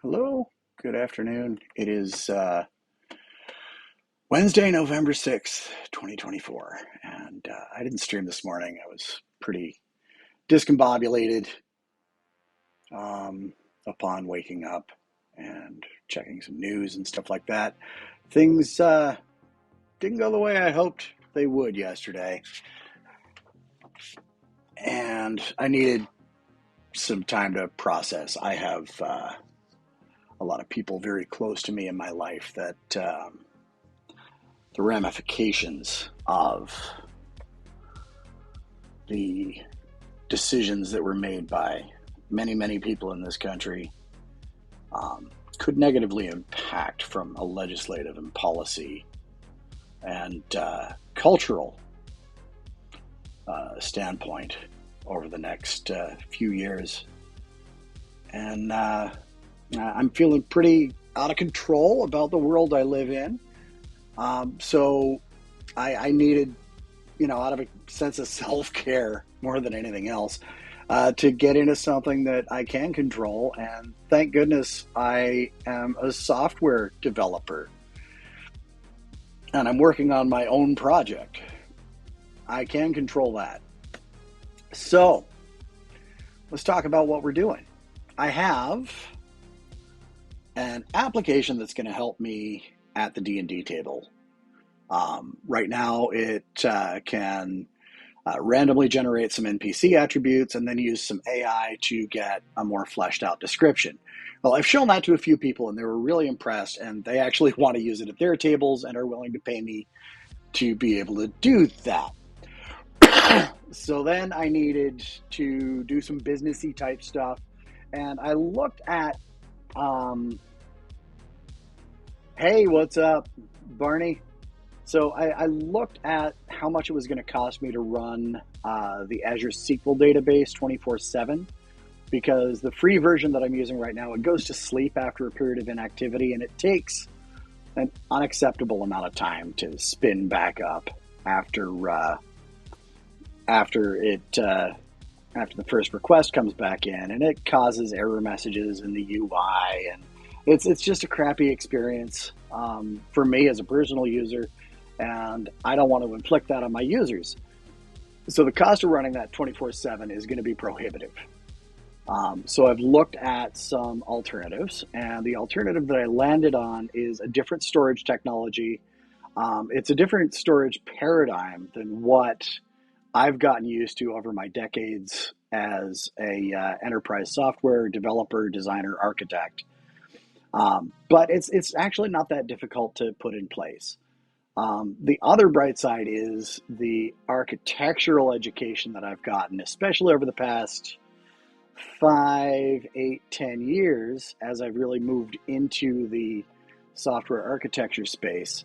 Hello, good afternoon. It is Wednesday, November 6th, 2024, and I didn't stream this morning. I was pretty discombobulated upon waking up and checking some news and stuff like that. Things didn't go the way I hoped they would yesterday, and I needed some time to process. I have a lot of people very close to me in my life that the ramifications of the decisions that were made by many, many people in this country could negatively impact from a legislative and policy and cultural standpoint over the next few years. And I'm feeling pretty out of control about the world I live in. So I needed, out of a sense of self-care more than anything else, to get into something that I can control. And thank goodness I am a software developer and I'm working on my own project. I can control that. So let's talk about what we're doing. I have an application that's going to help me at the D&D table. Right now, it can randomly generate some NPC attributes and then use some AI to get a more fleshed out description. Well, I've shown that to a few people and they were really impressed, and they actually want to use it at their tables and are willing to pay me to be able to do that. So then I needed to do some businessy type stuff, and I looked at, hey, what's up, Barney? So I looked at how much it was going to cost me to run the Azure SQL Database 24/7, because the free version that I'm using right now, it goes to sleep after a period of inactivity, and it takes an unacceptable amount of time to spin back up after the first request comes back in, and it causes error messages in the UI, and it's just a crappy experience for me as a personal user, and I don't want to inflict that on my users. So the cost of running that 24/7 is going to be prohibitive. So I've looked at some alternatives, and the alternative that I landed on is a different storage technology. It's a different storage paradigm than what I've gotten used to over my decades as a enterprise software developer, designer, architect. But it's actually not that difficult to put in place. The other bright side is the architectural education that I've gotten, especially over the past 5, 8, 10 years as I've really moved into the software architecture space.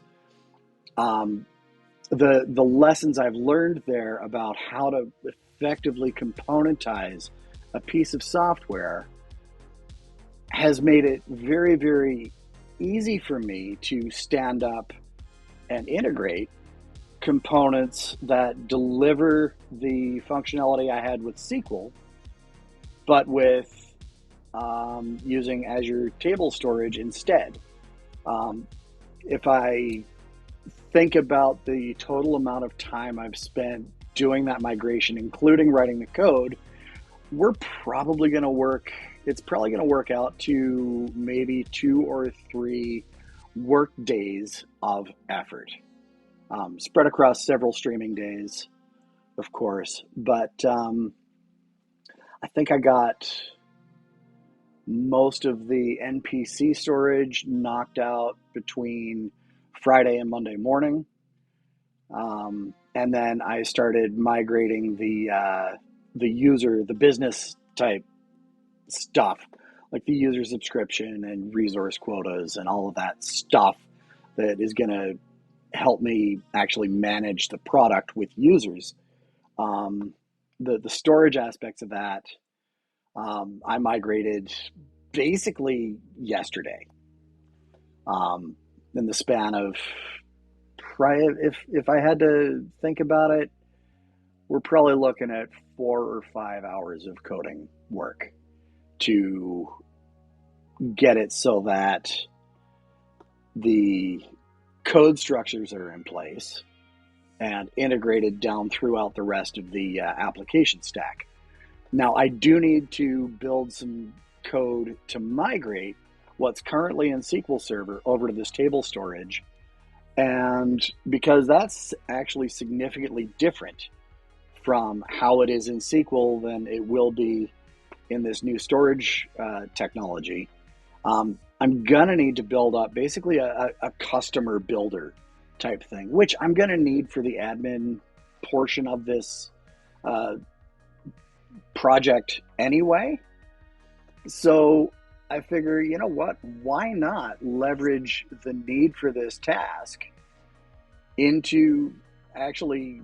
The lessons I've learned there about how to effectively componentize a piece of software has made it very, very easy for me to stand up and integrate components that deliver the functionality I had with SQL, but with using Azure Table Storage instead. If I think about the total amount of time I've spent doing that migration, including writing the code, it's probably going to work out to maybe 2 or 3 work days of effort, spread across several streaming days, of course. But I think I got most of the NPC storage knocked out between Friday and Monday morning. And then I started migrating the business type stuff, like the user subscription and resource quotas and all of that stuff that is going to help me actually manage the product with users. The storage aspects of that, I migrated basically yesterday. In the span of, if I had to think about it, we're probably looking at 4 or 5 hours of coding work to get it so that the code structures are in place and integrated down throughout the rest of the application stack. Now, I do need to build some code to migrate what's currently in SQL Server over to this table storage. And because that's actually significantly different from how it is in SQL than it will be in this new storage technology, I'm going to need to build up basically a CustomerBuilder type thing, which I'm going to need for the admin portion of this project anyway. So I figure, you know what, why not leverage the need for this task into actually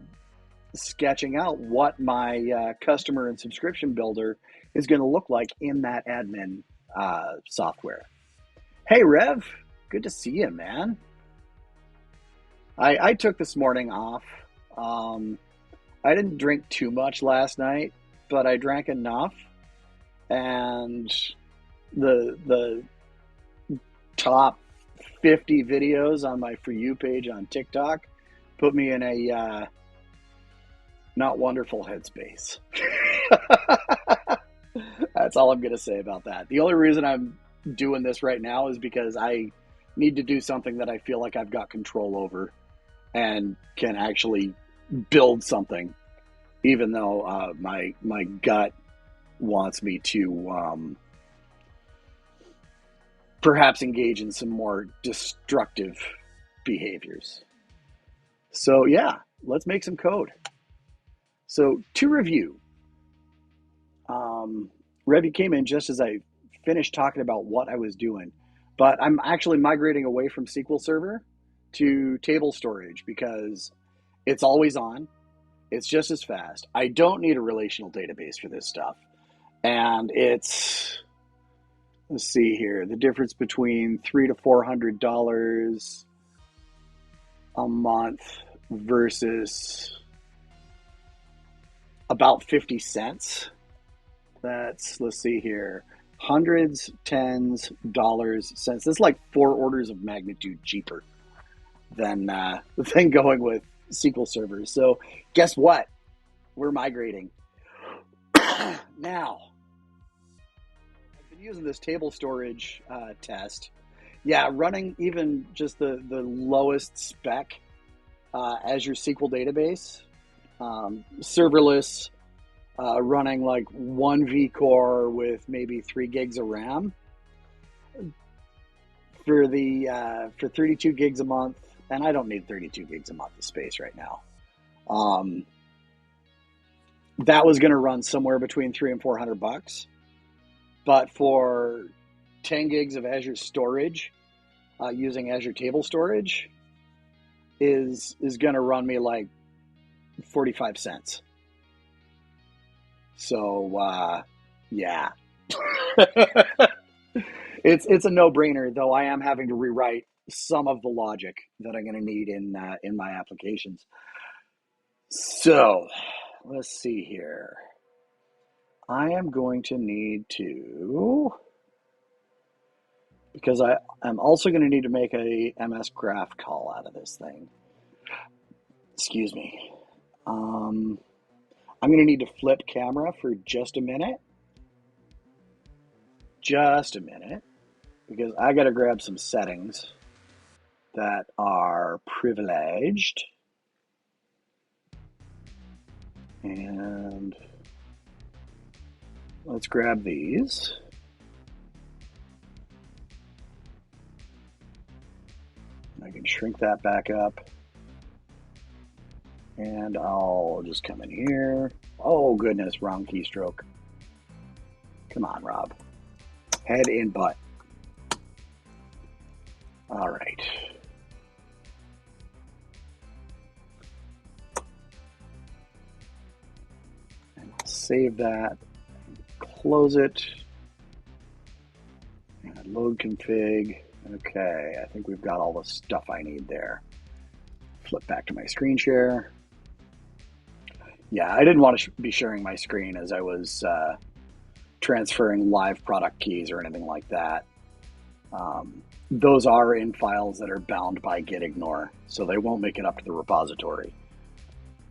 sketching out what my customer and subscription builder is going to look like in that admin software. Hey, Rev, good to see you, man. I took this morning off. I didn't drink too much last night, but I drank enough, and the top 50 videos on my For You page on TikTok put me in a not wonderful headspace. That's all I'm going to say about that. The only reason I'm doing this right now is because I need to do something that I feel like I've got control over and can actually build something, even though my gut wants me to perhaps engage in some more destructive behaviors. So yeah, let's make some code. So to review, Revy came in just as I finished talking about what I was doing, but I'm actually migrating away from SQL Server to table storage because it's always on. It's just as fast. I don't need a relational database for this stuff. And it's, let's see here, the difference between $300 to $400 a month versus about 50 cents. That's, let's see here, hundreds, tens, dollars, cents. That's like 4 orders of magnitude cheaper than going with SQL servers. So guess what? We're migrating. Now, I've been using this table storage test. Yeah, running even just the lowest spec Azure SQL Database, serverless, running like 1 vCore with maybe 3 gigs of RAM for 32 gigs a month. And I don't need 32 gigs a month of space right now. That was going to run somewhere between $300 and $400, but for 10 gigs of Azure storage, using Azure Table Storage, is going to run me like 45 cents. So yeah, it's a no-brainer. Though I am having to rewrite some of the logic that I'm going to need in my applications. So let's see here. I am going to need to, because I'm also going to need to make a MS Graph call out of this thing. Excuse me. I'm going to need to flip camera for just a minute. Just a minute. Because I got to grab some settings that are privileged. And let's grab these. I can shrink that back up. And I'll just come in here. Oh, goodness, wrong keystroke. Come on, Rob. Head in butt. All right. And I'll save that. Close it. And load config. Okay, I think we've got all the stuff I need there. Flip back to my screen share. Yeah, I didn't want to be sharing my screen as I was transferring live product keys or anything like that. Those are in files that are bound by git ignore, so they won't make it up to the repository.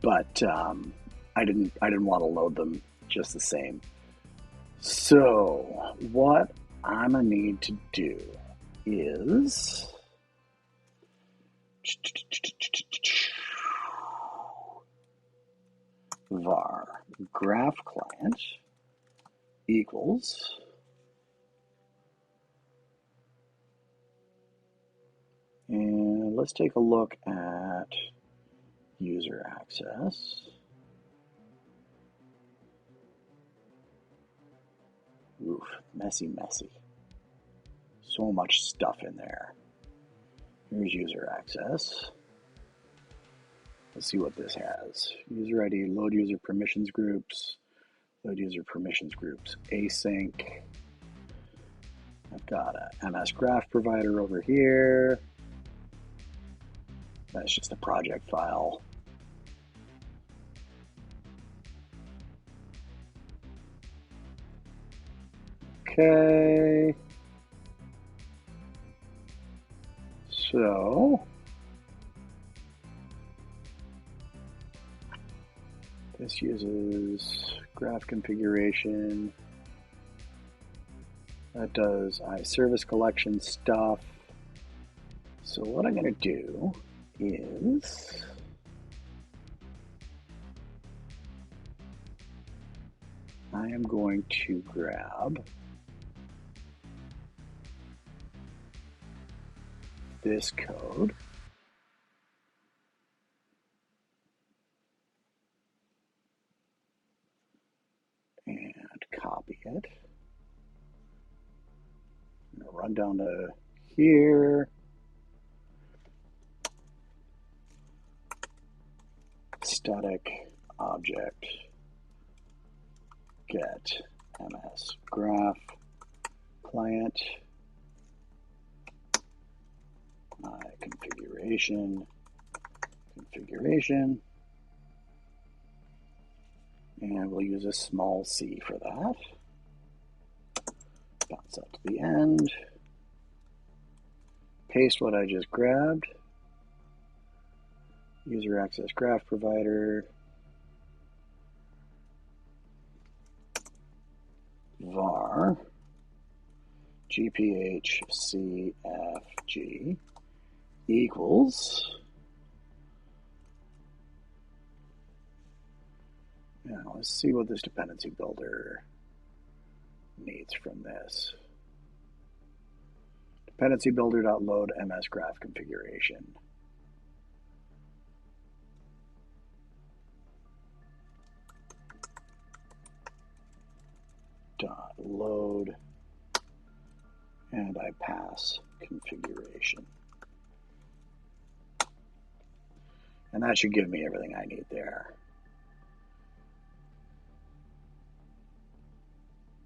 But I didn't want to load them just the same. So what I'm gonna need to do is var graph client equals and let's take a look at user access. Oof, messy. So much stuff in there. Here's user access. Let's see what this has. User ID, load user permissions groups, async. I've got a MS Graph provider over here. That's just a project file. Okay. So this uses graph configuration. That does iService collection stuff. So what I'm going to do is I am going to grab this code and copy it. I'm going to run down to here. Static object get MS Graph client my configuration, and we'll use a small c for that. Bounce up to the end, paste what I just grabbed, user access graph provider, var gphcfg equals, now let's see what this dependency builder needs from this. Dependency builder.load MS Graph configuration. Dot load, and I pass configuration. And that should give me everything I need there.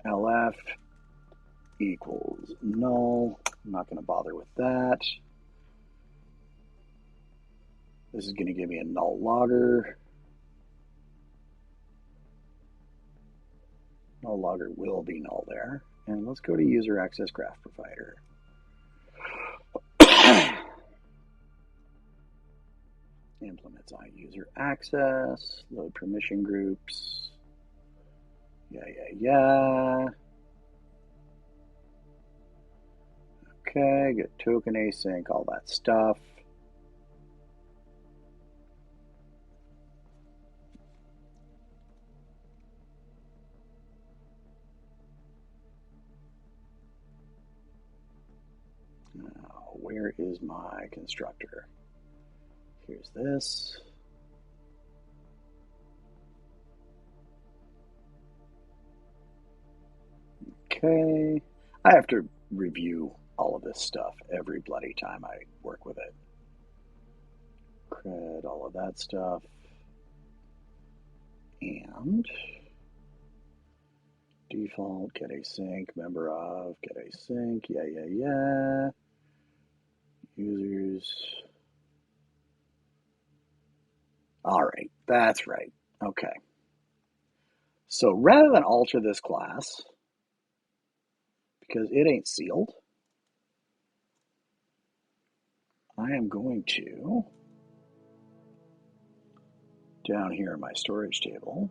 LF equals null. I'm not going to bother with that. This is going to give me a null logger. Null logger will be null there. And let's go to user access graph provider. Implements on user access, load permission groups. Yeah. Okay, get token async, all that stuff. Now, where is my constructor? Here's this. Okay, I have to review all of this stuff every bloody time I work with it. Cred, all of that stuff. And default, get async, member of, get async, yeah. Users. All right, that's right. Okay. So rather than alter this class, because it ain't sealed, I am going to, down here in my storage table,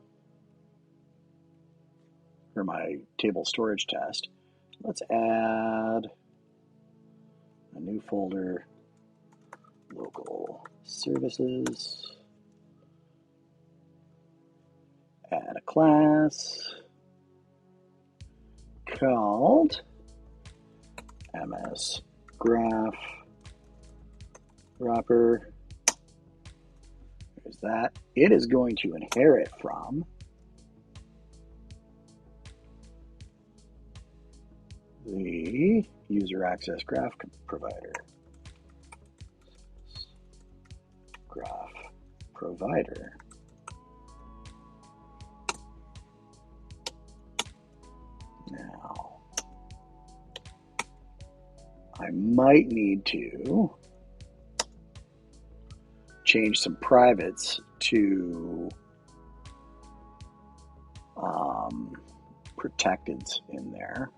or my table storage test, let's add a new folder, local services, add a class called MS Graph Wrapper. There's that. It is going to inherit from the user access graph provider. Graph provider. Now, I might need to change some privates to protecteds in there.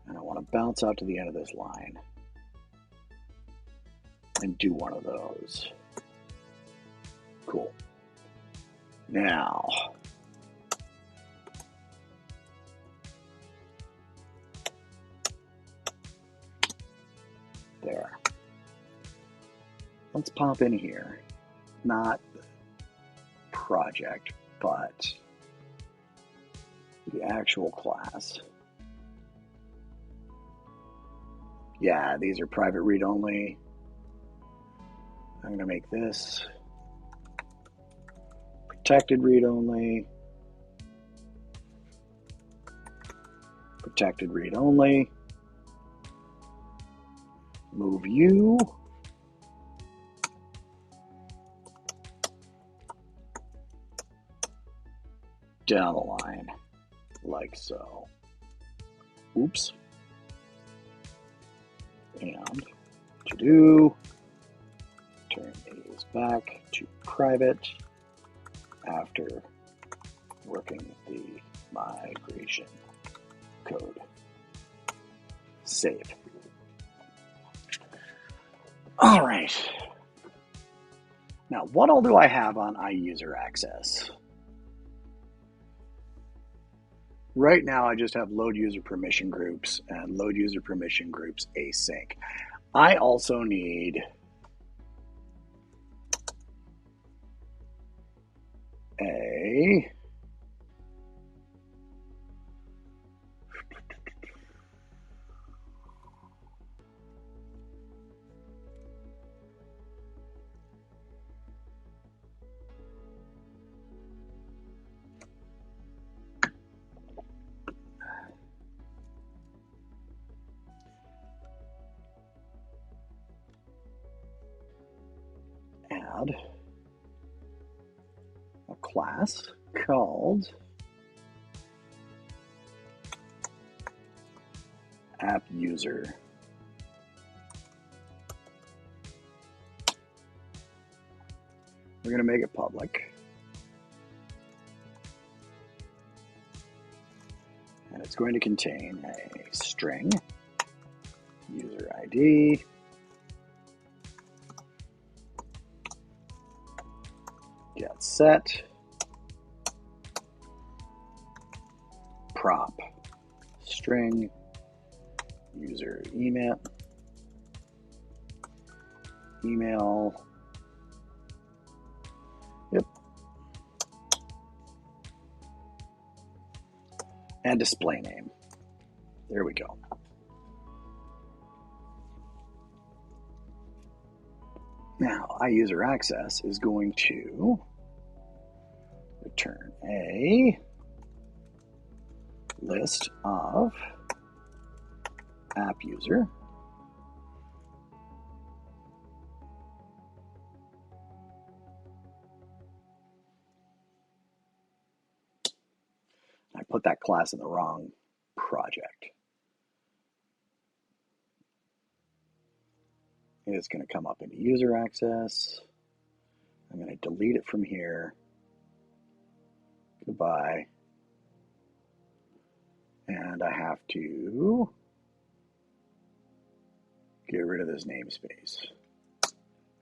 And I want to bounce out to the end of this line and do one of those. Cool. Now, there. Let's pop in here. Not project, but the actual class. Yeah, these are private read-only. I'm going to make this protected read-only. Protected read-only. Move you down the line, like so. Oops. And to do, turn these back to private after working the migration code. Save. All right. Now, what all do I have on iUser access? Right now, I just have load user permission groups and load user permission groups async. I also need a add a class called app user. We're going to make it public. And it's going to contain a string, user ID, get set, prop, string, user email, yep, and display name. There we go. Now, iUser access is going to return a list of app user. I put that class in the wrong project. It's going to come up into user access. I'm going to delete it from here. Goodbye. And I have to Get rid of this namespace.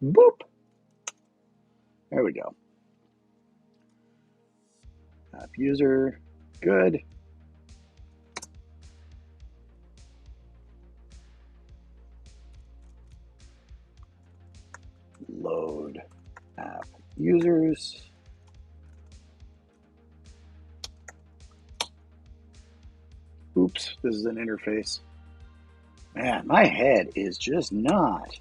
Boop. There we go. App user, good. Load app users. Oops, this is an interface. Man, my head is just not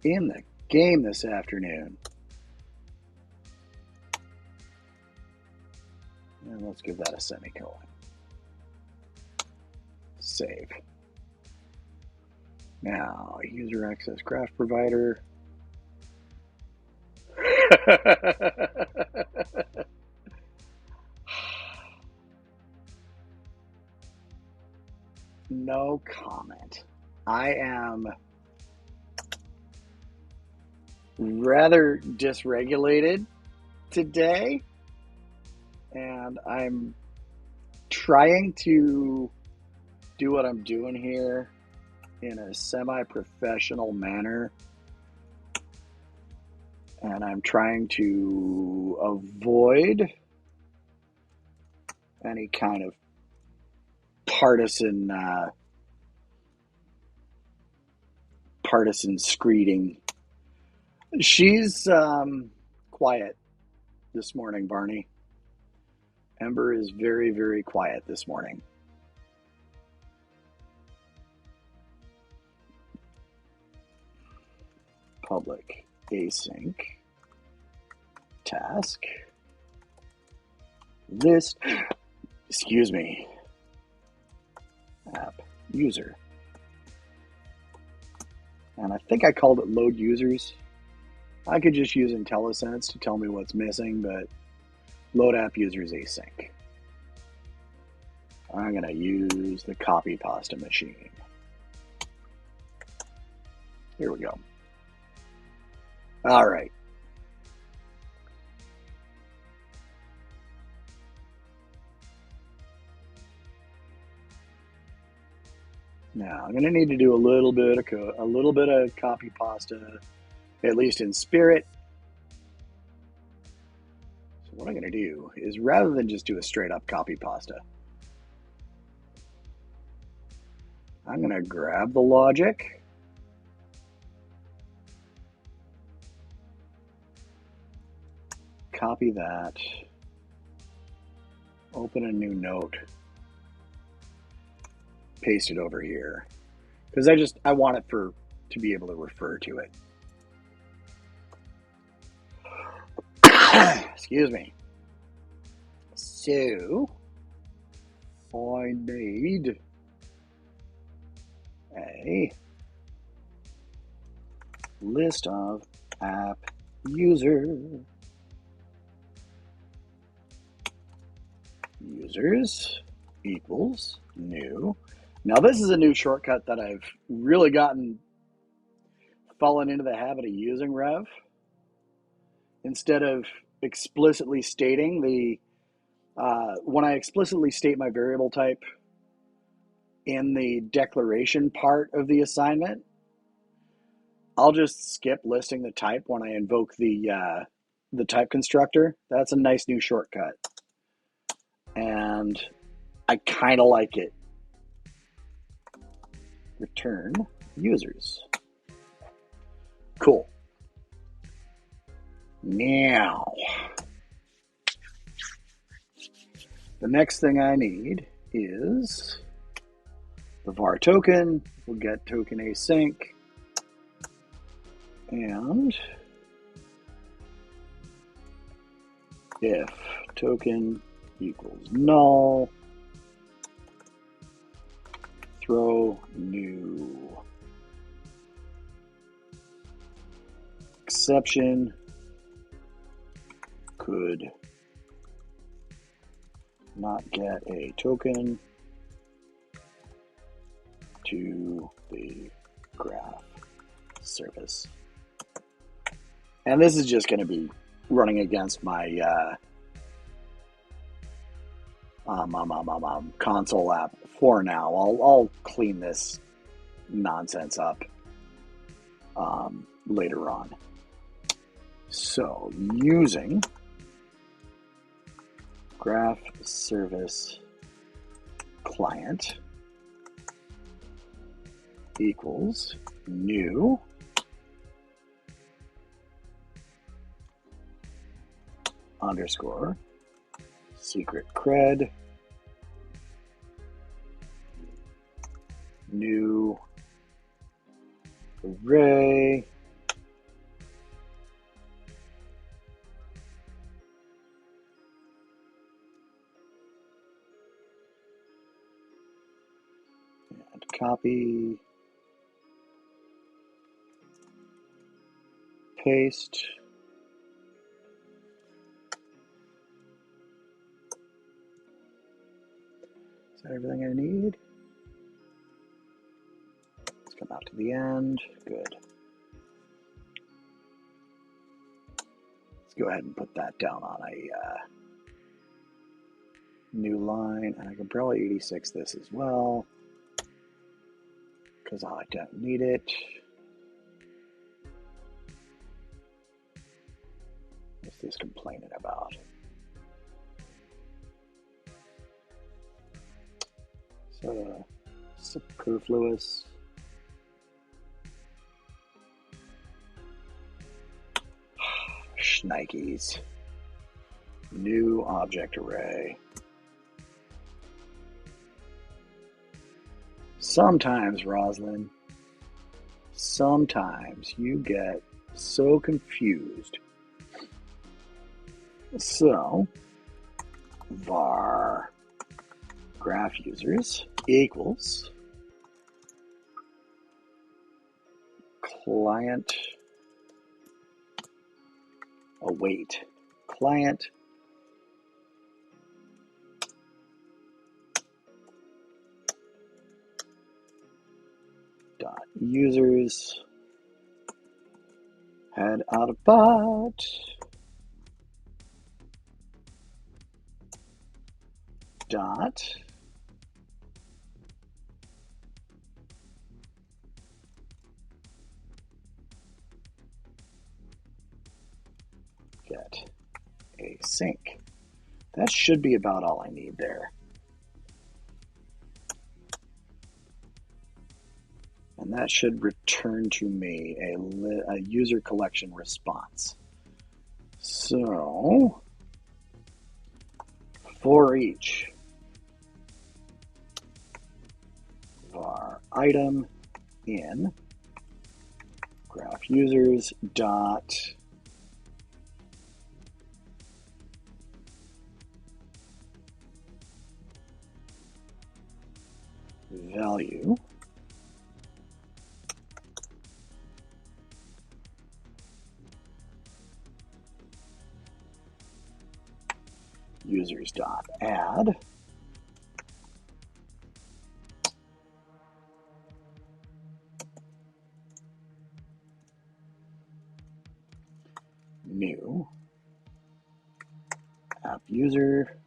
in the game this afternoon. And let's give that a semicolon. Save. Now, user access graph provider. No comment. I am rather dysregulated today, and I'm trying to do what I'm doing here in a semi-professional manner, and I'm trying to avoid any kind of partisan screeding. She's quiet this morning, Barney. Ember is very, very quiet this morning. Public async task list, excuse me, app user. And I think I called it load users. I could just use IntelliSense to tell me what's missing, but load app users async. I'm going to use the copy pasta machine. Here we go. All right. Now I'm going to need to do a little bit of copy pasta, at least in spirit. So what I'm going to do is, rather than just do a straight up copy pasta, I'm going to grab the logic, copy that, open a new note, paste it over here, because I want it to be able to refer to it. Excuse me. So I need a list of app users equals new. Now this is a new shortcut that I've really fallen into the habit of using, Rev. Instead of explicitly stating when I explicitly state my variable type in the declaration part of the assignment, I'll just skip listing the type when I invoke the type constructor. That's a nice new shortcut, and I kind of like it. Return users. Cool. Now, the next thing I need is the var token. We'll get token async, and if token equals null, throw new exception could not get a token to the graph service. And this is just going to be running against my console app for now. I'll clean this nonsense up later on. So using graph service client equals new underscore secret cred new array and copy, paste, is that everything I need? Let's come out to the end. Good. Let's go ahead and put that down on a new line, and I can probably 86 this as well because I don't need it. What's this complaining about? So superfluous. Shnikes. New object array. Sometimes, Roslyn, sometimes you get so confused. So, var graph users equals client await client dot users head out about dot get async. That should be about all I need there. And that should return to me a user collection response. So for each var item in graph users dot value users dot add new app user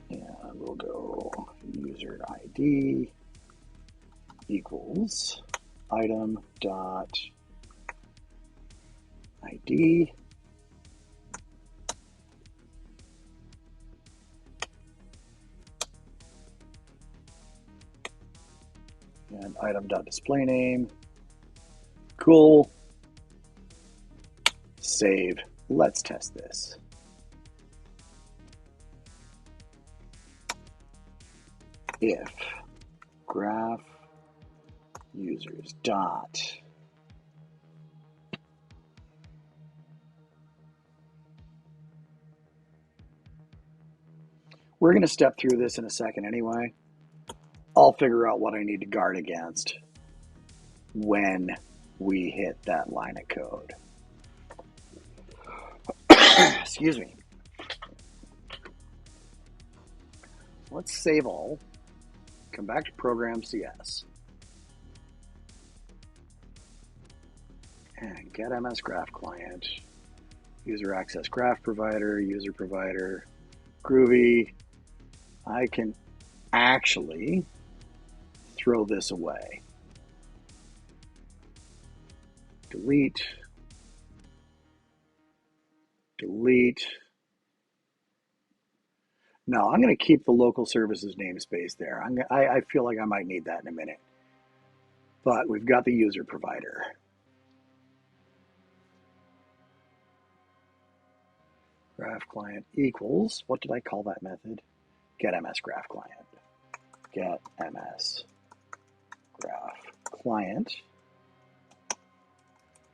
and we'll go user ID equals item dot ID and item dot display name. Cool. Save. Let's test this. If graph users dot we're going to step through this in a second anyway. I'll figure out what I need to guard against when we hit that line of code. Excuse me. Let's save all. Come back to Program CS. And get MS Graph Client, User Access Graph Provider, User Provider, Groovy, I can actually throw this away. Delete, delete. No, I'm going to keep the local services namespace there. I feel like I might need that in a minute. But we've got the user provider. Graph client equals, what did I call that method? Get MS graph client. Get MS graph client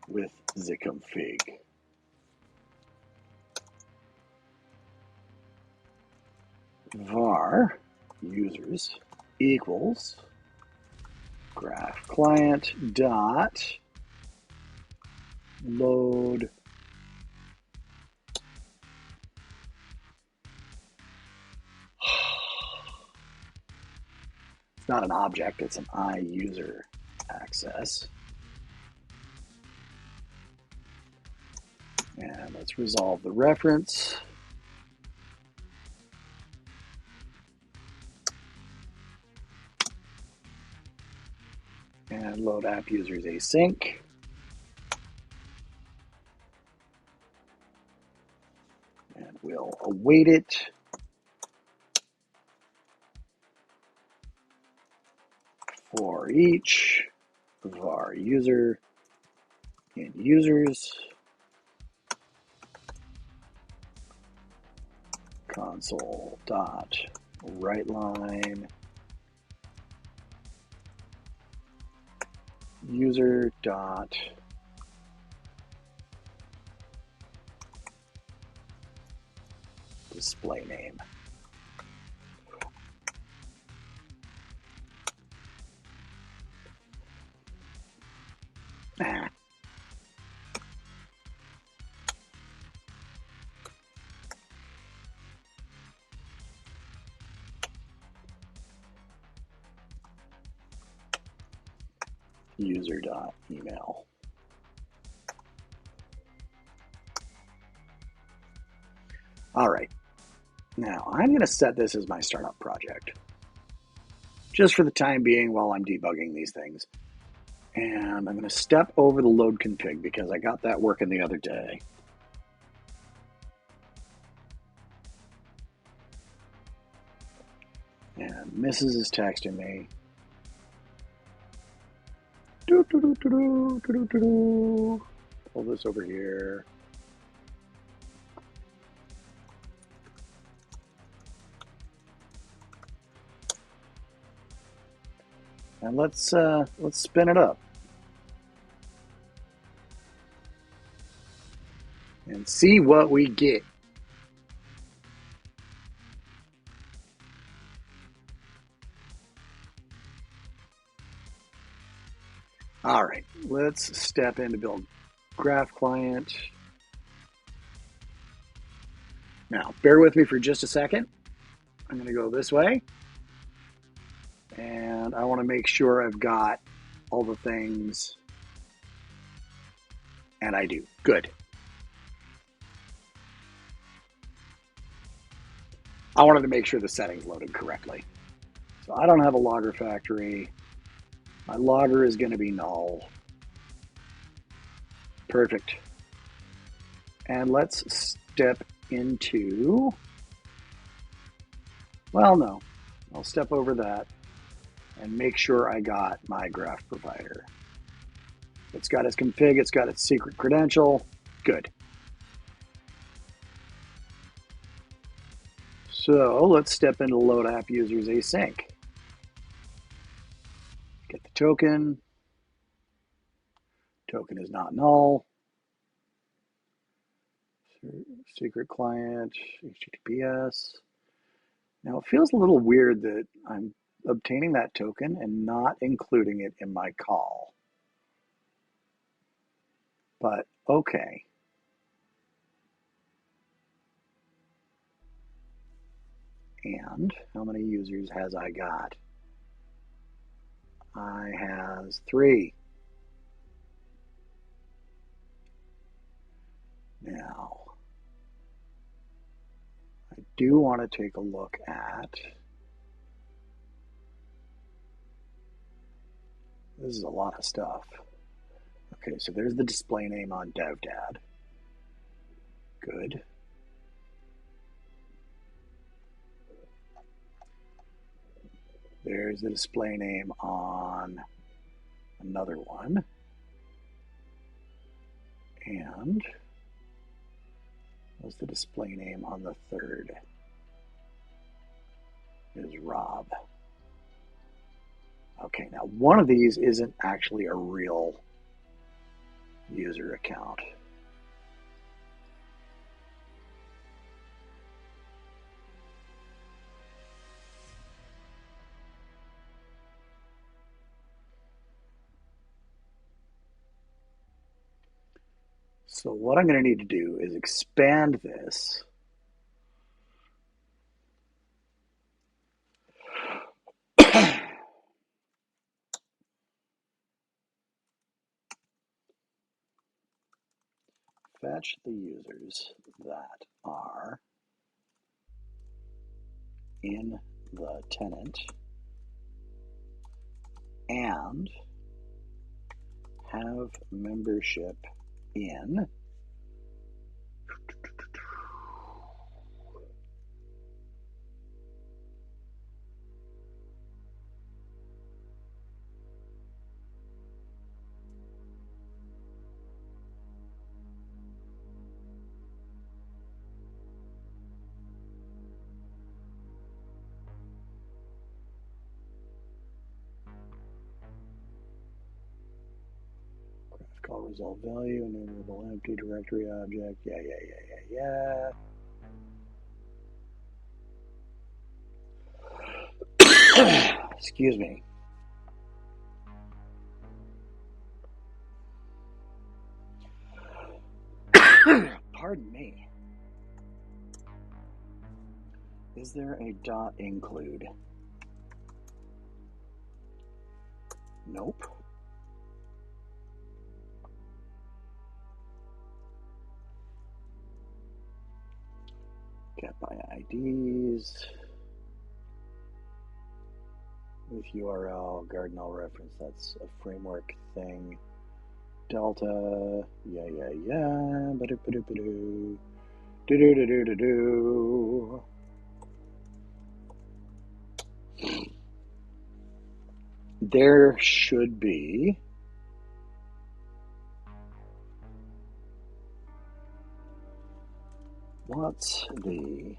with zconfig. Var users equals graph client dot load it's not an object, it's an iUser access. And let's resolve the reference. And load app users async. And we'll await it. For each var user in users console dot write line user dot display name. User dot email. All right. Now I'm going to set this as my startup project, just for the time being while I'm debugging these things. And I'm going to step over the load config because I got that working the other day. And Mrs. is texting me. Pull this over here. And let's spin it up and see what we get. All right, let's step in to build graph client. Now, bear with me for just a second. I'm going to go this way. And I want to make sure I've got all the things. And I do. Good. I wanted to make sure the settings loaded correctly. So I don't have a logger factory. My logger is going to be null. Perfect. And let's step into, well, no, I'll step over that and make sure I got my graph provider. It's got its config, it's got its secret credential. Good. So let's step into load app users async. Get the token. Token is not null. Secret client, HTTPS. Now it feels a little weird that I'm obtaining that token and not including it in my call. But okay. And how many users has I got? I has 3. Now, I do want to take a look at This is a lot of stuff. Okay, so there's the display name on DevDad. Good. There's the display name on another one. And what's the display name on the third? Is Rob. Okay, now one of these isn't actually a real user account. So what I'm going to need to do is expand this fetch the users that are in the tenant and have membership in call result value, enumerable empty directory object. Yeah. Excuse me. Pardon me. Is there a dot include? Nope. Get by IDs with URL, Cardinal reference. That's a framework thing. Delta, yeah. Ba-do-ba-do-ba-do. Do-do-do-do-do-do. There should be what's the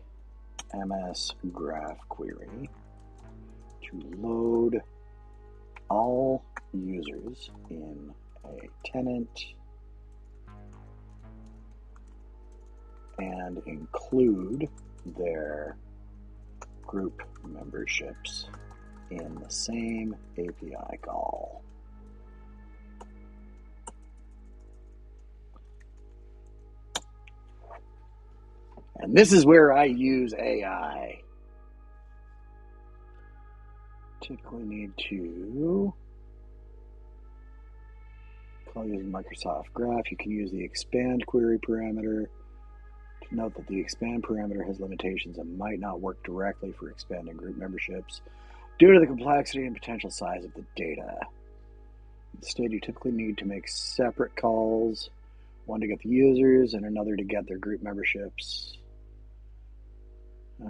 MS graph query to load all users in a tenant and include their group memberships in the same API call. And this is where I use AI. Typically need to call using Microsoft Graph. You can use the expand query parameter. To note that the expand parameter has limitations and might not work directly for expanding group memberships due to the complexity and potential size of the data. Instead, you typically need to make separate calls, one to get the users and another to get their group memberships.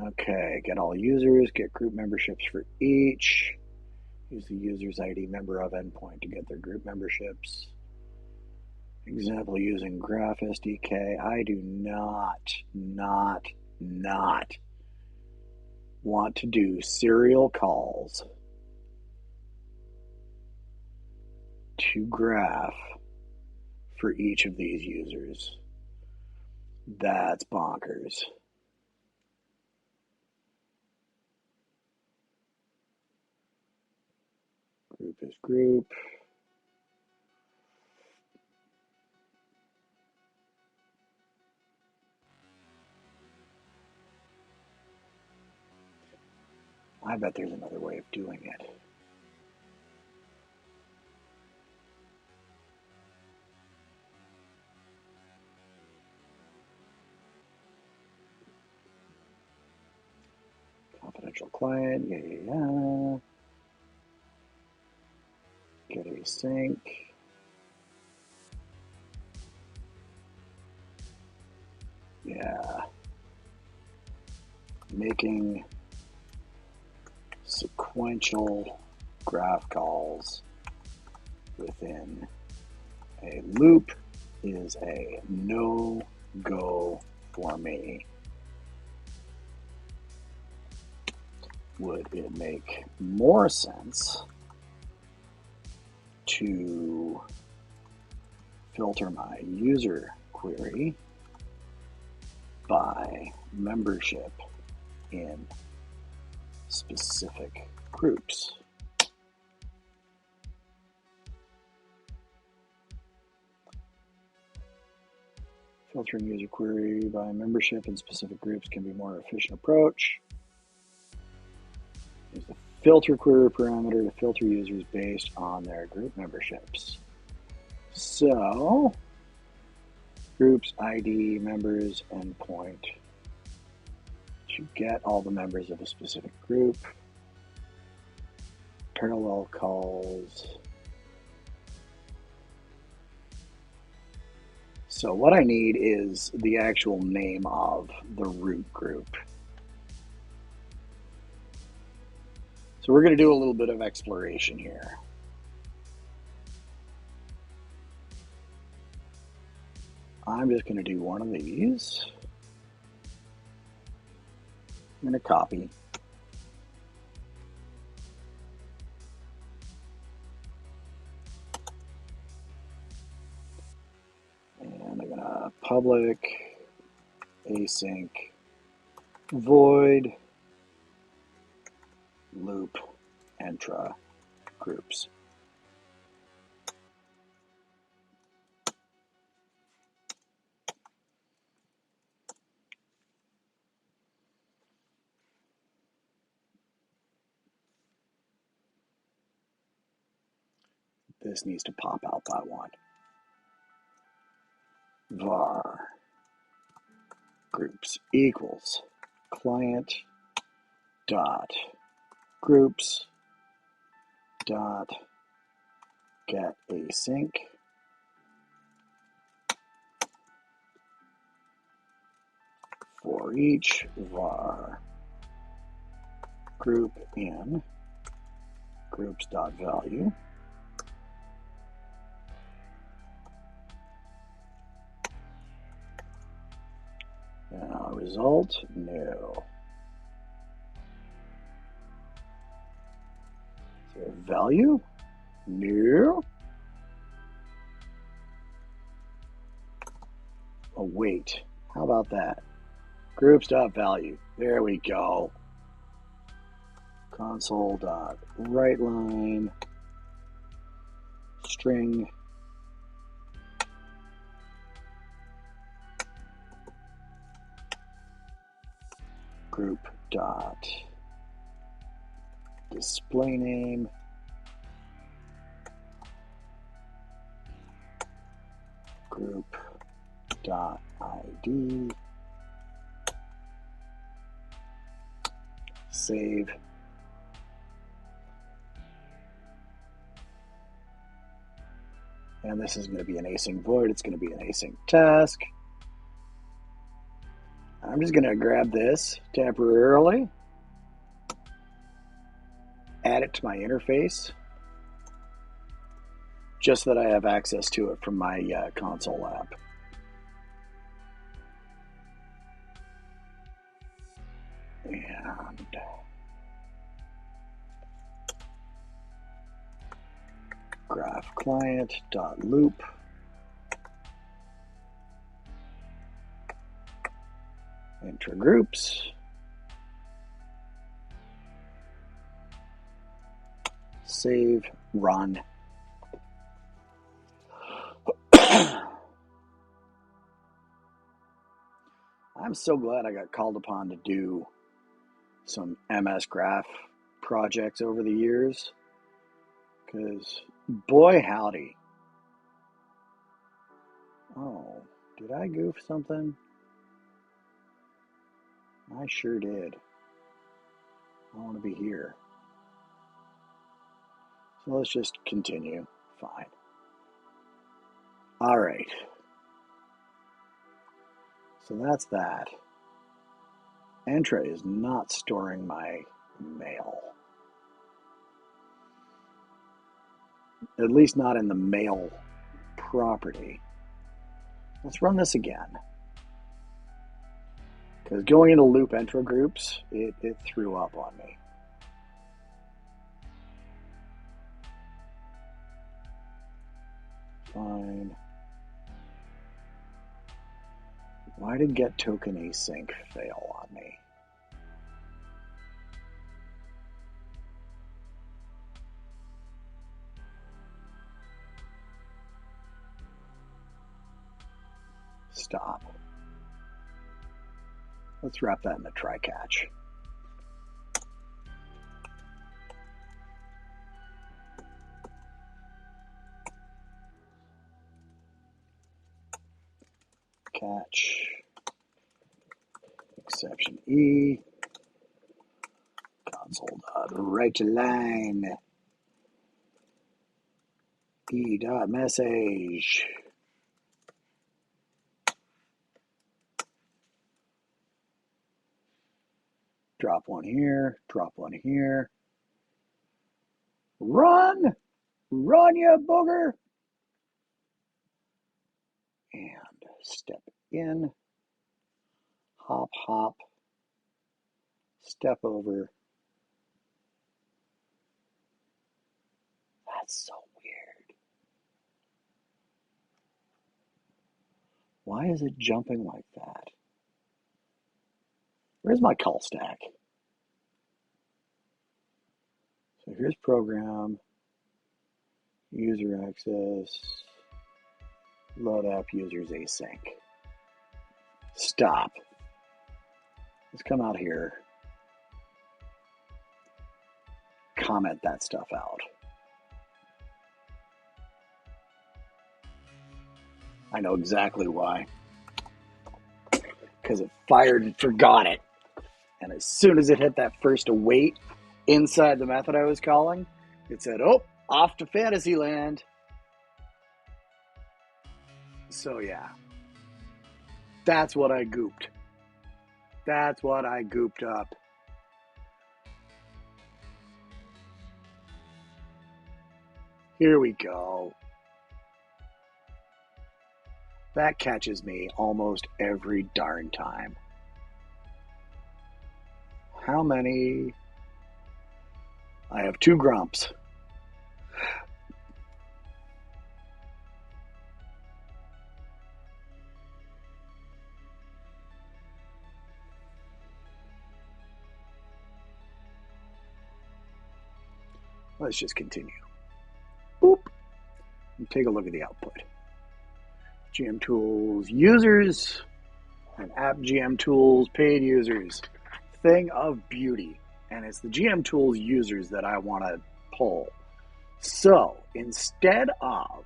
Okay, get all users, get group memberships for each. Use the user's ID member of endpoint to get their group memberships. Example using Graph SDK. I do not want to do serial calls to Graph for each of these users. That's bonkers. Group is group. I bet there's another way of doing it. Confidential client, yeah. get async. Yeah. Making sequential graph calls within a loop is a no-go for me. Would it make more sense to filter my user query by membership in specific groups? Filtering user query by membership in specific groups can be a more efficient approach. Use the filter query parameter to filter users based on their group memberships. So, groups, ID, members, endpoint to get all the members of a specific group. Parallel calls. So what I need is the actual name of the root group. So we're going to do a little bit of exploration here. I'm just going to do one of these. I'm going to copy. And I'm going to public async void loop Entra groups. This needs to pop out by one. Var groups equals client dot groups dot get async for each var group in groups dot value result no. Is there a value? No. Oh wait, how about that? Groups.value. There we go. Console.writeLine string group dot display name group dot ID save. And this is going to be an async void. It's going to be an async task. I'm just going to grab this temporarily, add it to my interface, just so that I have access to it from my console app. And graph client dot loop enter groups save run. I'm so glad I got called upon to do some MS Graph projects over the years, because boy howdy. Oh, did I goof something? I sure did. I want to be here. Let's just continue. Fine. All right. So that's that. Entra is not storing my mail. At least not in the mail property. Let's run this again. Because going into loop Entra groups, it threw up on me. Fine. Why did get token async fail on me? Stop. Let's wrap that in a try catch. Catch. Exception E. Console.writeLine. E.message. Drop one here, drop one here. Run! Run, you booger! And step in. Hop, hop. Step over. That's so weird. Why is it jumping like that? Where's my call stack? So here's program, user access, load app users async. Stop. Let's come out here. Comment that stuff out. I know exactly why. Because it fired and forgot it. And as soon as it hit that first await inside the method I was calling, it said, oh, off to Fantasyland. So yeah, that's what I gooped. That's what I gooped up. Here we go. That catches me almost every darn time. How many? I have 2 grumps. Let's just continue. Boop. And take a look at the output. GM tools, users, and app GM tools, paid users. Thing of beauty. And it's the GM tools users that I want to pull. So instead of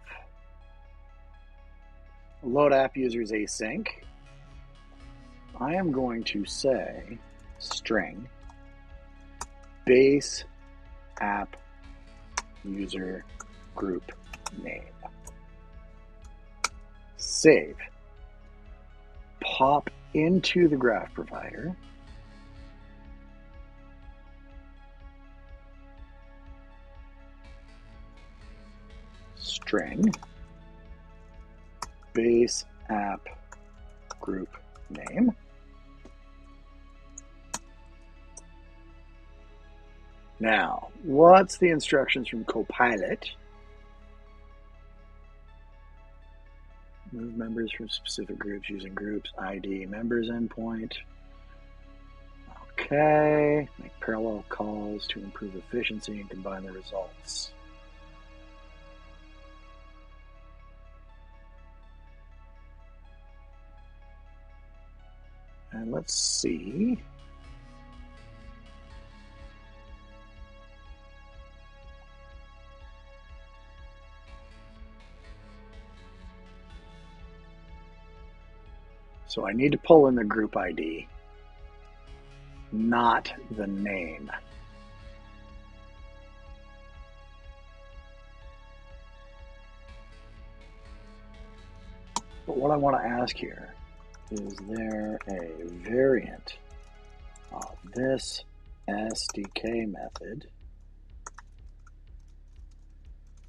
load app users async, I am going to say string base app user group name. Save. Pop into the graph provider. String base app group name. Now, what's the instructions from Copilot? Move members from specific groups using groups ID members endpoint. Okay. Make parallel calls to improve efficiency and combine the results. And let's see. So I need to pull in the group ID, not the name. But what I want to ask here, is there a variant of this SDK method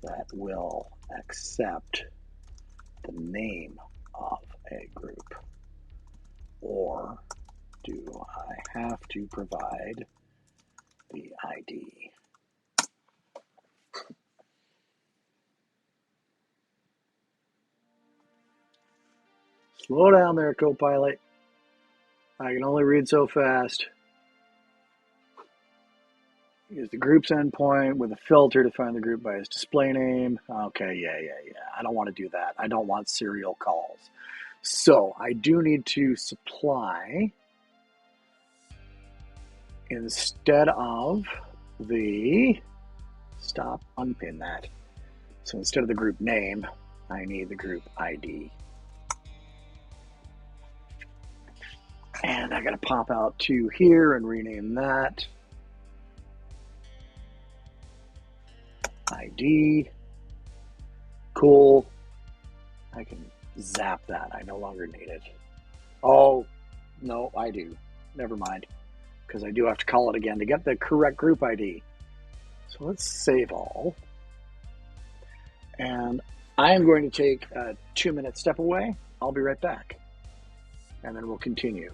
that will accept the name of a group? Or do I have to provide the ID? Slow down there, Copilot. I can only read so fast. Use the groups endpoint with a filter to find the group by its display name. Okay, yeah. I don't want to do that. I don't want serial calls. So I do need to supply, instead of the, stop, unpin that. So instead of the group name, I need the group ID. And I gotta pop out to here and rename that ID. Cool. I can zap that. I no longer need it. Oh, no, I do. Never mind. Because I do have to call it again to get the correct group ID. So let's save all. And I am going to take a 2-minute step away. I'll be right back. And then we'll continue.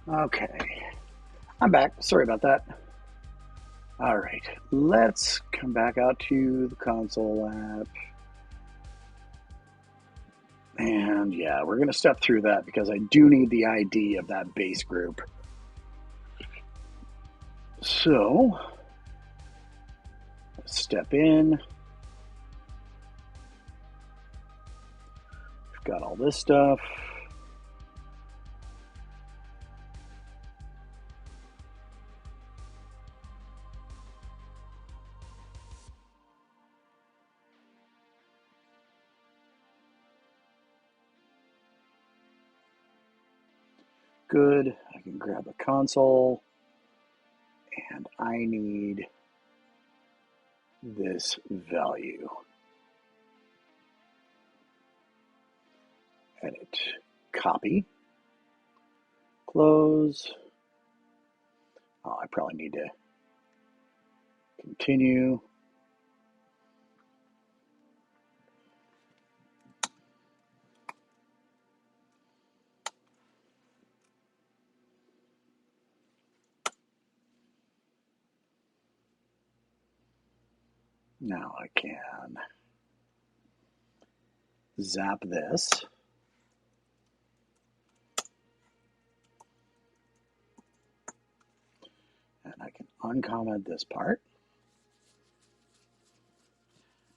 Okay, I'm back. Sorry about that. All right, let's come back out to the console app. And yeah, we're going to step through that because I do need the ID of that base group. So, let's step in. We've got all this stuff. Good. I can grab a console. And I need this value. Edit. Copy. Close. Oh, I probably need to continue. Now I can zap this. And I can uncomment this part.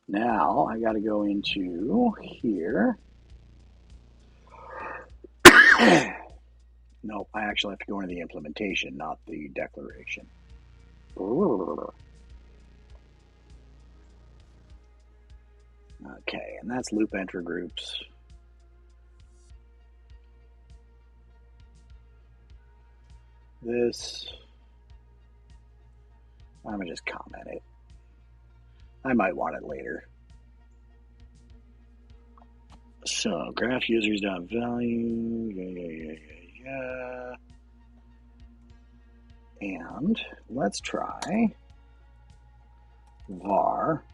Now I got to go into here. No, I actually have to go into the implementation, not the declaration. Okay, and that's loop enter groups. This, I'm gonna just comment it. I might want it later. So graph users dot value, yeah. And let's try var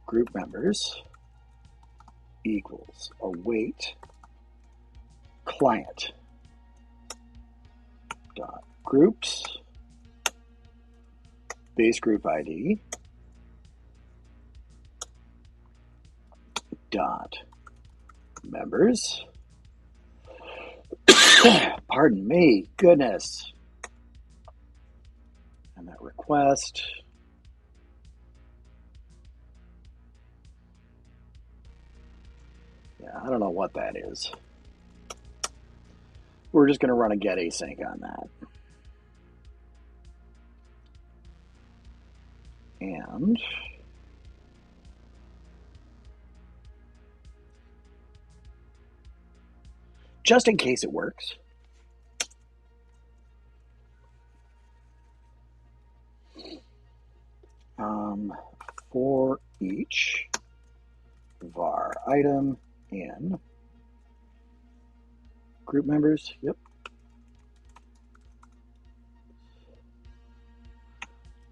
group members equals await client dot groups base group ID dot members. Pardon me, goodness. And that request. Yeah, I don't know what that is. We're just going to run a get async on that. And just in case it works, for each var item in group members, yep,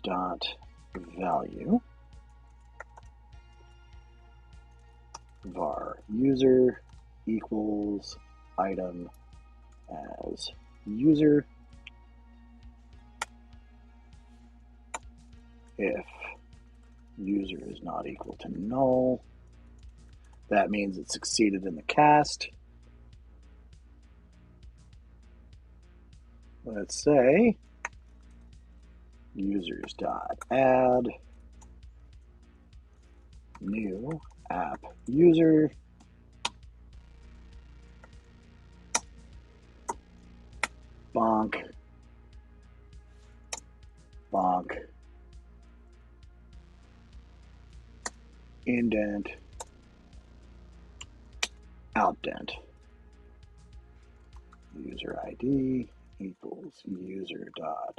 dot value var user equals item as user if user is not equal to null. That means it succeeded in the cast. Let's say users dot add new app user bonk indent outdent user ID equals user dot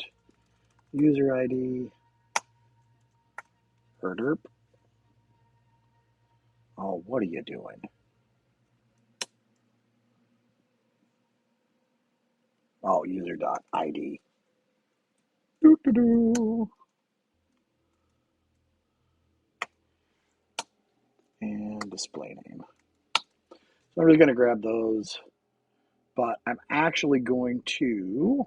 user ID herderp. Oh, what are you doing? Oh, user dot ID. And display name. So I'm just going to grab those, but I'm actually going to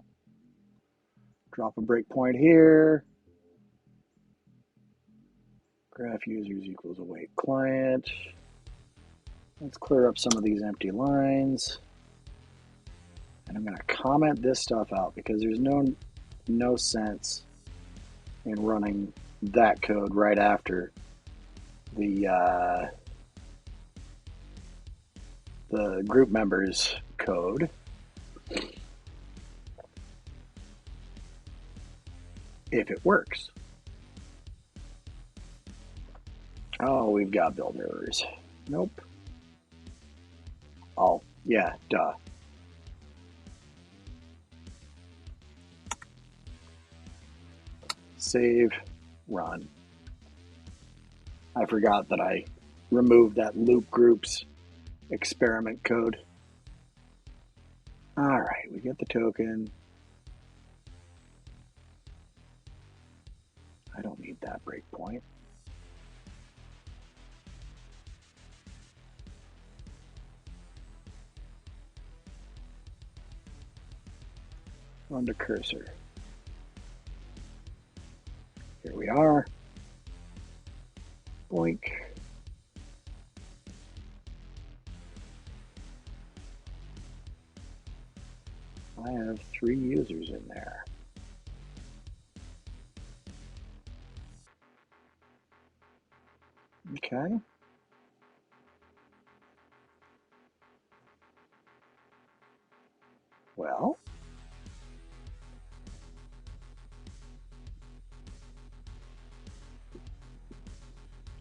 drop a breakpoint here. Graph users equals await client. Let's clear up some of these empty lines. And I'm going to comment this stuff out because there's no sense in running that code right after the group members code. If it works. Oh, we've got build errors. Nope. Oh, yeah, duh. Save, run. I forgot that I removed that loop groups experiment code. All right, we get the token. I don't need that breakpoint. Under cursor. Here we are. Boink. I have 3 users in there. Okay. Well,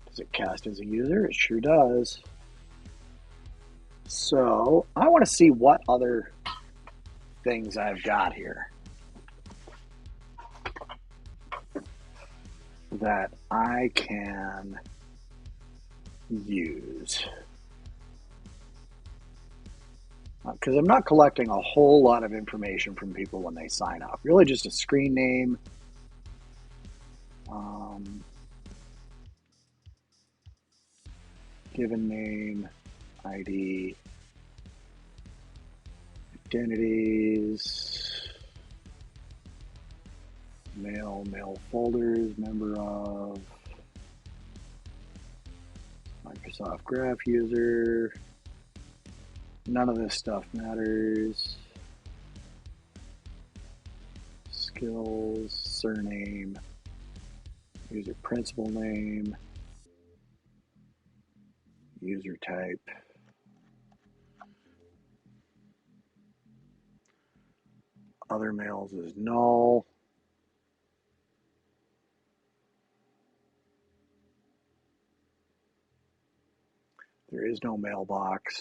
does it cast as a user? It sure does. So I want to see what other things I've got here that I can use. because I'm not collecting a whole lot of information from people when they sign up. Really just a screen name, given name, ID, identities, mail folders, member of, Microsoft Graph user. None of this stuff matters. Skills, surname, user principal name, user type. Other mails is null. There is no mailbox.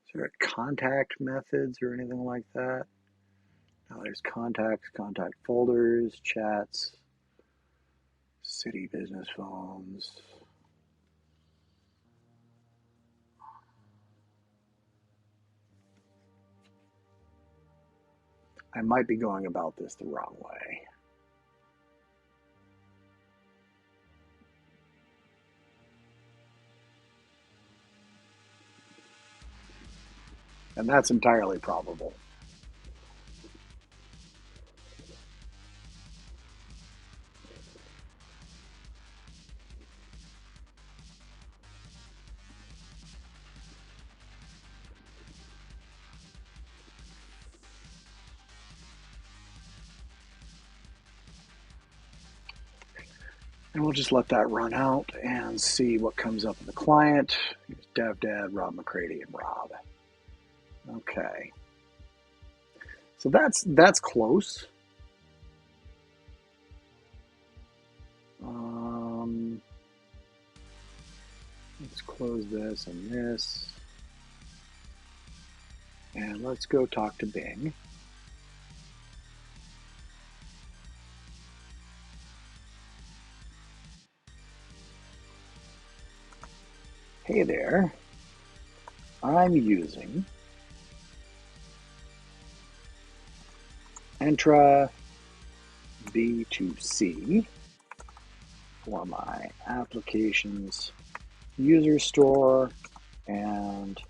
Is there a contact methods or anything like that? No, there's contacts, contact folders, chats, city business phones. I might be going about this the wrong way. And that's entirely probable. And we'll just let that run out and see what comes up in the client. DevDad, Rob McCready, and Rob. Okay. So that's close. Let's close this and this. And let's go talk to Bing. Hey there. I'm using Entra B2C for my applications user store and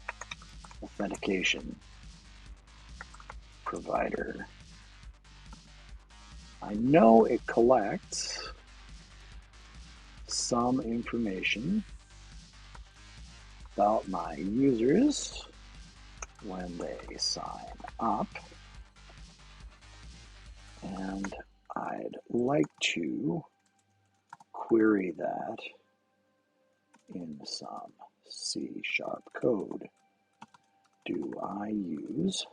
authentication provider. I know it collects some information about my users when they sign up, and I'd like to query that in some C# code. Do I use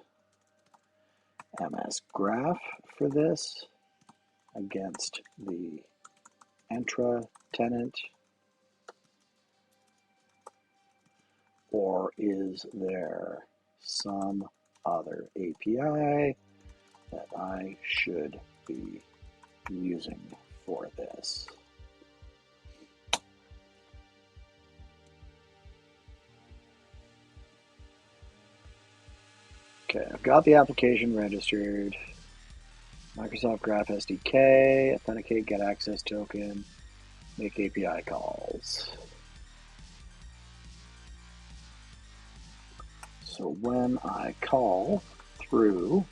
MS Graph for this against the Entra tenant, or is there some other API that I should be using for this? Okay, I've got the application registered. Microsoft Graph SDK, authenticate, get access token, make API calls. So when I call through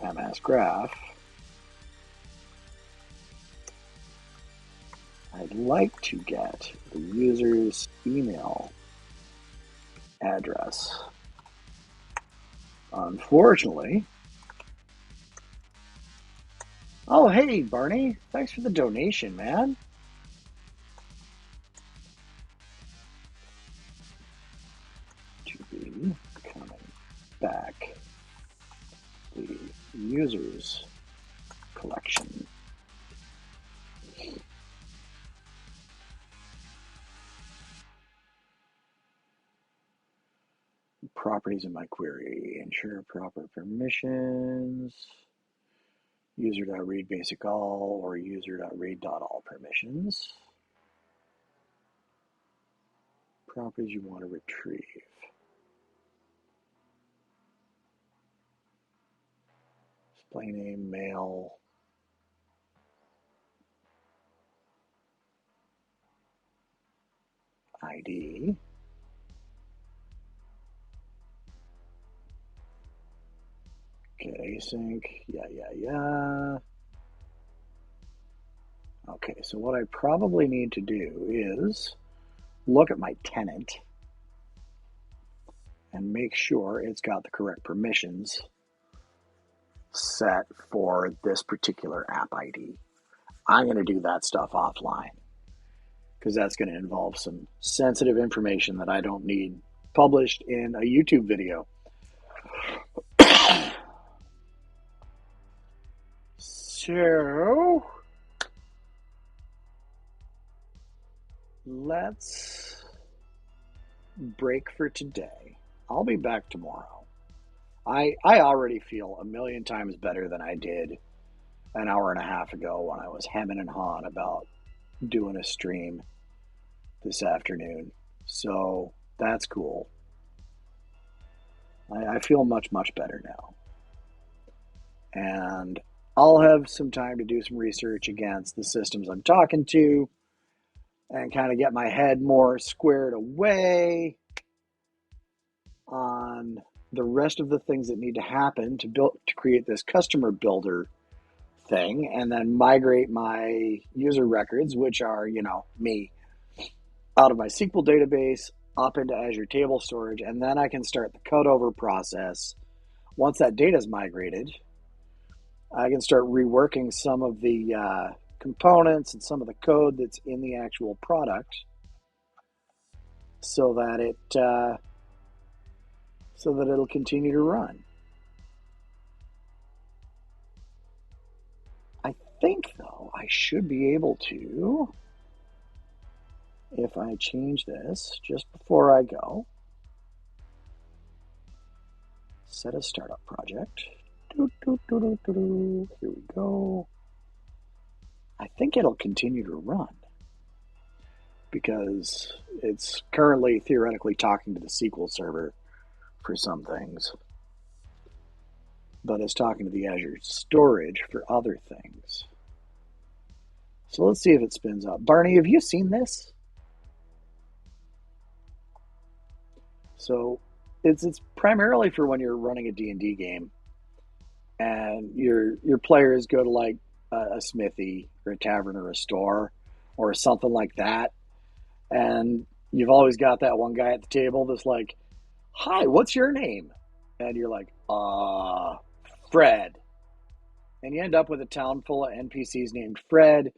MS Graph, I'd like to get the user's email address. Unfortunately, oh hey Barney, thanks for the donation, man. To be coming back the user's collection. Properties in my query, ensure proper permissions. user.read basic all or user.read.all permissions. Properties you want to retrieve. Display name, mail, ID. Okay, async, yeah. Okay, so what I probably need to do is look at my tenant and make sure it's got the correct permissions set for this particular app ID. I'm going to do that stuff offline because that's going to involve some sensitive information that I don't need published in a YouTube video. So let's break for today. I'll be back tomorrow. I already feel a million times better than I did an hour and a half ago when I was hemming and hawing about doing a stream this afternoon. So that's cool. I feel much better now. And I'll have some time to do some research against the systems I'm talking to and kind of get my head more squared away on the rest of the things that need to happen to create this CustomerBuilder thing, and then migrate my user records, which are, me, out of my SQL database up into Azure Table Storage, and then I can start the cutover process. Once that data is migrated, I can start reworking some of the components and some of the code that's in the actual product so that it'll continue to run. I think, though, I should be able to, if I change this just before I go, set a startup project. Here we go. I think it'll continue to run because it's currently theoretically talking to the SQL server for some things, but it's talking to the Azure storage for other things. So let's see if it spins up. Barney, have you seen this? So it's primarily for when you're running a D&D game and your players go to like a smithy or a tavern or a store or something like that, and you've always got that one guy at the table that's like, "Hi, what's your name?" And you're like, Fred. And you end up with a town full of NPCs named Fred,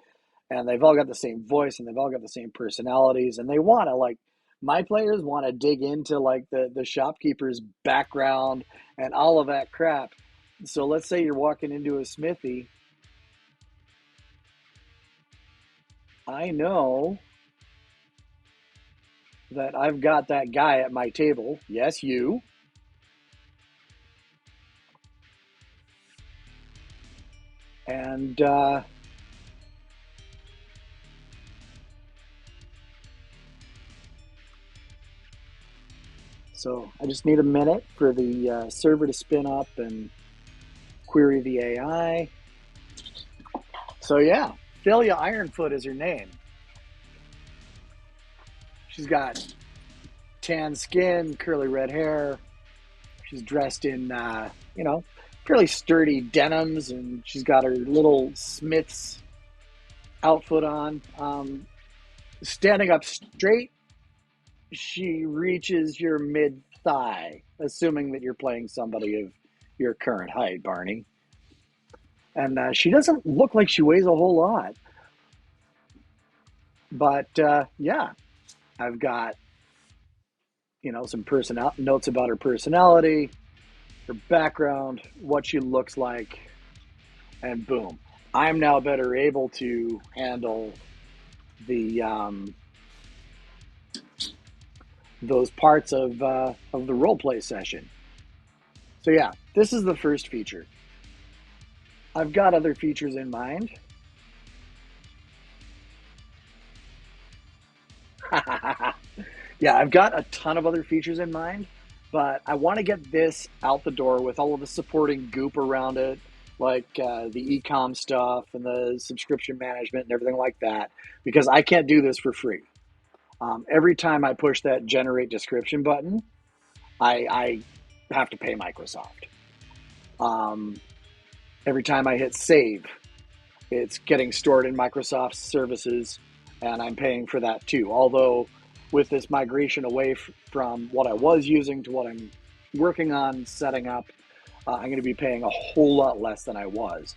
and they've all got the same voice and they've all got the same personalities, and they want to, my players want to dig into the shopkeeper's background and all of that crap. So let's say you're walking into a smithy. I know that I've got that guy at my table. Yes, you. And so I just need a minute for the server to spin up and query the AI. So yeah, Philia Ironfoot is her name. She's got tan skin, curly red hair. She's dressed in, fairly sturdy denims, and she's got her little Smith's outfit on. Standing up straight, she reaches your mid-thigh, assuming that you're playing somebody of your current height, Barney. And she doesn't look like she weighs a whole lot. But, yeah, I've got, some notes about her personality, her background, what she looks like, and boom. I'm now better able to handle the those parts of the role play session. So yeah, this is the first feature. I've got other features in mind. Yeah, I've got a ton of other features in mind, but I want to get this out the door with all of the supporting goop around it, like the ecom stuff and the subscription management and everything like that, because I can't do this for free. Every time I push that generate description button, I have to pay Microsoft. Um, every time I hit save, it's getting stored in Microsoft services, and I'm paying for that too. Although, with this migration away from what I was using to what I'm working on setting up, I'm going to be paying a whole lot less than I was.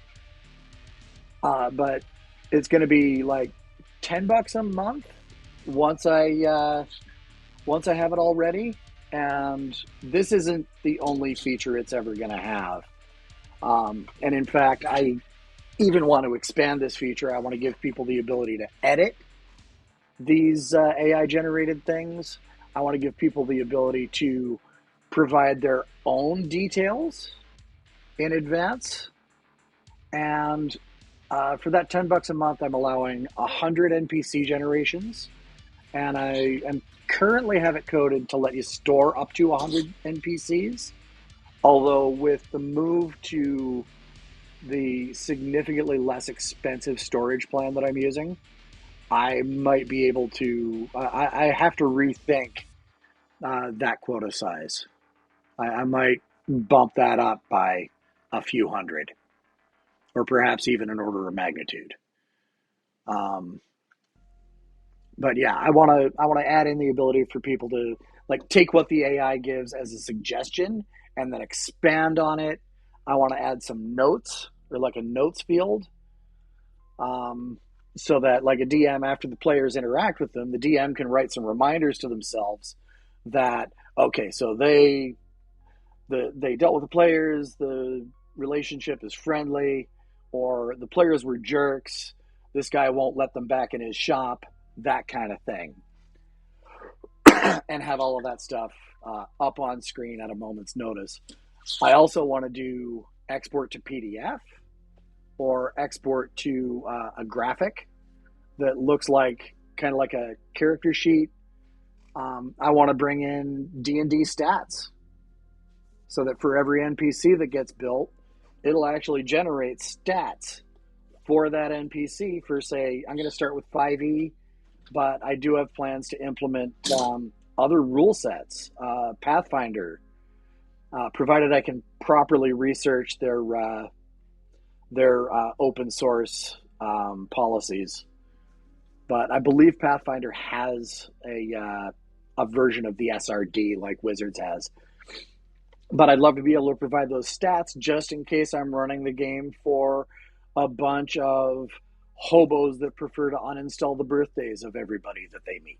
But it's going to be like $10 a month once I have it all ready. And this isn't the only feature it's ever going to have. And in fact, I even want to expand this feature. I want to give people the ability to edit these AI generated things. I want to give people the ability to provide their own details in advance. And for that $10 a month, I'm allowing 100 NPC generations. And I am currently have it coded to let you store up to 100 NPCs. Although with the move to the significantly less expensive storage plan that I'm using, I might be able to, I have to rethink that quota size. I might bump that up by a few hundred, or perhaps even an order of magnitude. Um, but yeah, I want to add in the ability for people to like take what the AI gives as a suggestion and then expand on it. I want to add some notes or like a notes field, um, so that like a DM, after the players interact with them, the DM can write some reminders to themselves that okay, so they dealt with the players, the relationship is friendly, or the players were jerks. This guy won't let them back in his shop, that kind of thing, and have all of that stuff up on screen at a moment's notice. I also want to do export to PDF or export to a graphic that looks like kind of like a character sheet. I want to bring in D&D stats so that for every NPC that gets built, it'll actually generate stats for that NPC for, say, I'm going to start with 5e, but I do have plans to implement other rule sets, Pathfinder, provided I can properly research their open source policies. But I believe Pathfinder has a version of the SRD like Wizards has. But I'd love to be able to provide those stats just in case I'm running the game for a bunch of hobos that prefer to uninstall the birthdays of everybody that they meet.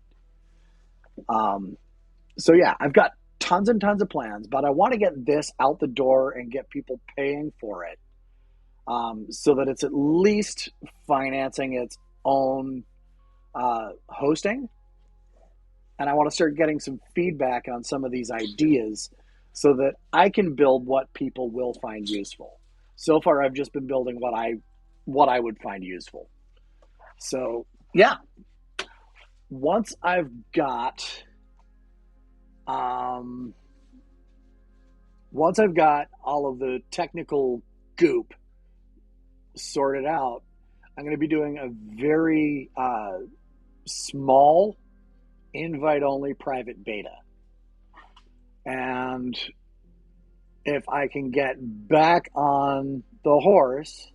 So yeah, I've got tons and tons of plans, but I want to get this out the door and get people paying for it, so that it's at least financing its own hosting. And I want to start getting some feedback on some of these ideas so that I can build what people will find useful. So far, I've just been building what I would find useful. So yeah, once I've got all of the technical goop sorted out, I'm going to be doing a very small invite-only private beta. And if I can get back on the horse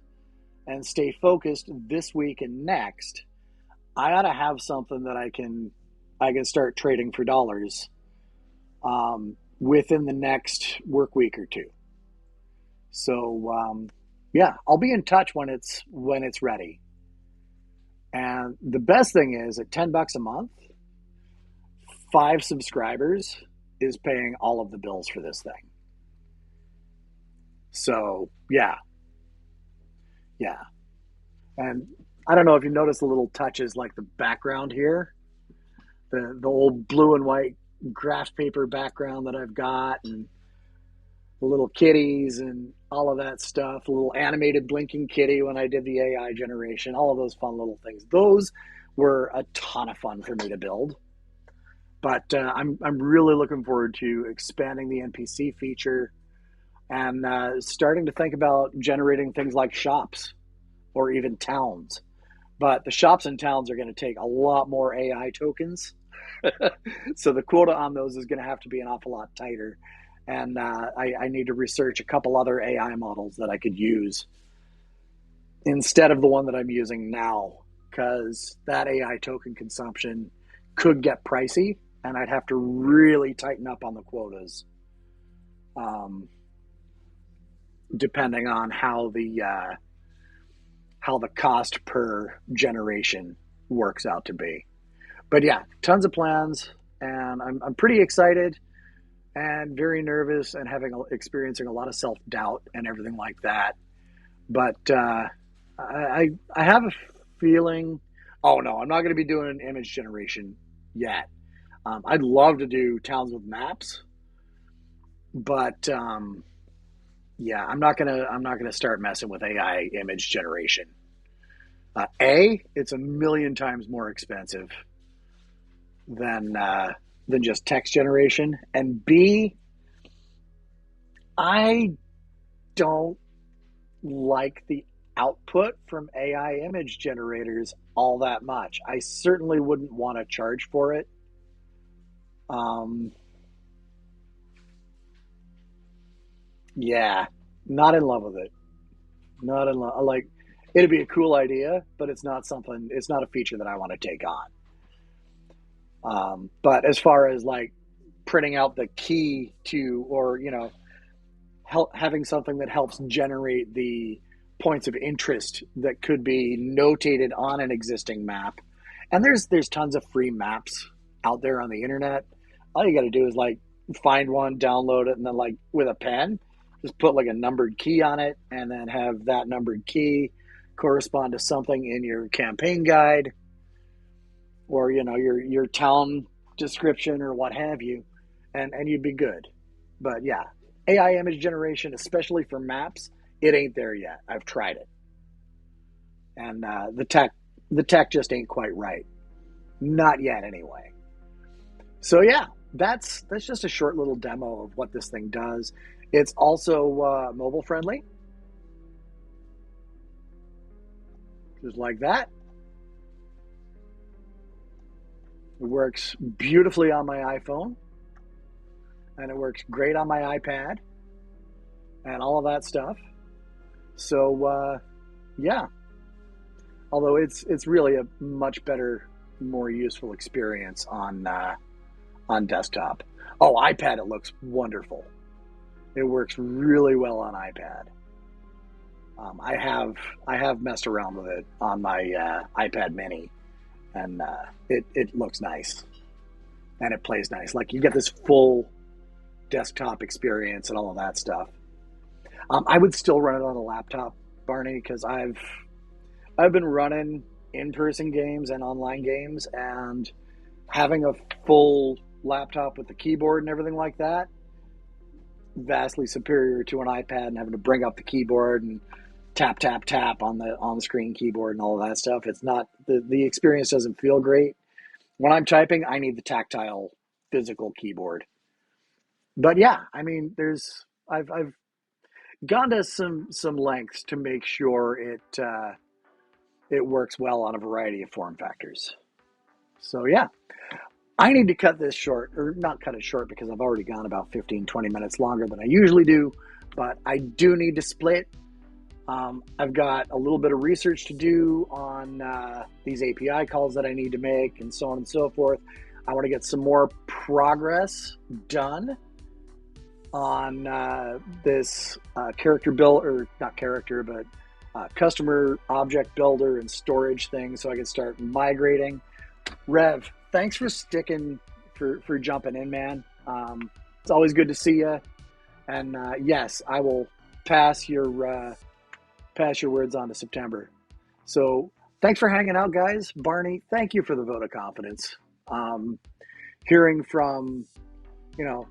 and stay focused this week and next, I ought to have something that I can start trading for dollars within the next work week or two. So yeah, I'll be in touch when it's ready. And the best thing is at $10 a month, 5 subscribers is paying all of the bills for this thing. So yeah. And I don't know if you notice the little touches like the background here, the old blue and white graph paper background that I've got, and the little kitties and all of that stuff, a little animated blinking kitty when I did the AI generation, all of those fun little things. Those were a ton of fun for me to build. But I'm really looking forward to expanding the NPC feature and starting to think about generating things like shops or even towns. But the shops and towns are going to take a lot more AI tokens. So the quota on those is going to have to be an awful lot tighter. And I need to research a couple other AI models that I could use instead of the one that I'm using now, because that AI token consumption could get pricey, and I'd have to really tighten up on the quotas, depending on how the cost per generation works out to be. But yeah, tons of plans, and I'm pretty excited and very nervous and experiencing a lot of self-doubt and everything like that. But I have a feeling. Oh no, I'm not going to be doing an image generation yet. I'd love to do towns with maps, but yeah, I'm not gonna start messing with AI image generation. It's a million times more expensive than just text generation, and B, I don't like the output from AI image generators all that much. I certainly wouldn't want to charge for it. Yeah, not in love with it. Not in love. Like, it'd be a cool idea, but it's not something. It's not a feature that I want to take on. But as far as like printing out the key to, or having something that helps generate the points of interest that could be notated on an existing map, and there's tons of free maps out there on the internet. All you got to do is like find one, download it, and then like with a pen, just put like a numbered key on it, and then have that numbered key correspond to something in your campaign guide, or your town description or what have you, and you'd be good. But yeah, AI image generation, especially for maps, it ain't there yet. I've tried it, and the tech just ain't quite right. Not yet, anyway. So yeah, that's just a short little demo of what this thing does. It's also mobile friendly, just like that. It works beautifully on my iPhone, and it works great on my iPad, and all of that stuff. So yeah, although it's really a much better, more useful experience on desktop. Oh, iPad, it looks wonderful. It works really well on iPad. I have messed around with it on my iPad Mini, and it looks nice, and it plays nice. Like, you get this full desktop experience and all of that stuff. I would still run it on a laptop, Barney, because I've been running in-person games and online games, and having a full laptop with the keyboard and everything like that, vastly superior to an iPad and having to bring up the keyboard and tap tap tap on the on-screen keyboard and all of that stuff. It's not, the experience doesn't feel great. When I'm typing, I need the tactile physical keyboard. But yeah, I mean, I've gone to some lengths to make sure it works well on a variety of form factors. So yeah, I need to cut this short, or not cut it short, because I've already gone about 15-20 minutes longer than I usually do, but I do need to split. I've got a little bit of research to do on these API calls that I need to make, and so on and so forth. I want to get some more progress done on this character build, or not character, but customer object builder and storage thing, so I can start migrating. Rev, thanks for jumping in, man. It's always good to see you. And yes, I will pass your words on to September. So thanks for hanging out, guys. Barney, thank you for the vote of confidence. Hearing from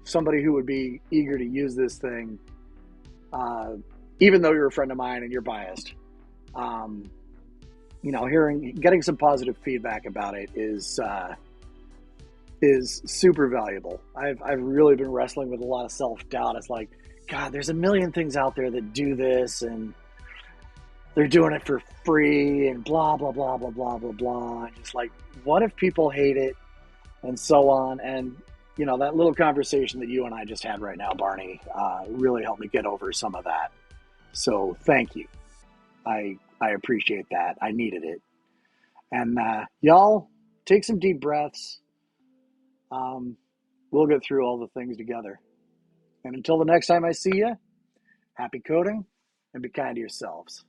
somebody who would be eager to use this thing, even though you're a friend of mine and you're biased. Um, getting some positive feedback about it is super valuable. I've really been wrestling with a lot of self-doubt. It's like, God, there's a million things out there that do this, and they're doing it for free, and blah blah blah blah blah blah blah. And just like, what if people hate it, and so on. And that little conversation that you and I just had right now, Barney, really helped me get over some of that. So thank you. I appreciate that. I needed it. And y'all, take some deep breaths. Um, we'll get through all the things together. And until the next time I see you, happy coding and be kind to yourselves.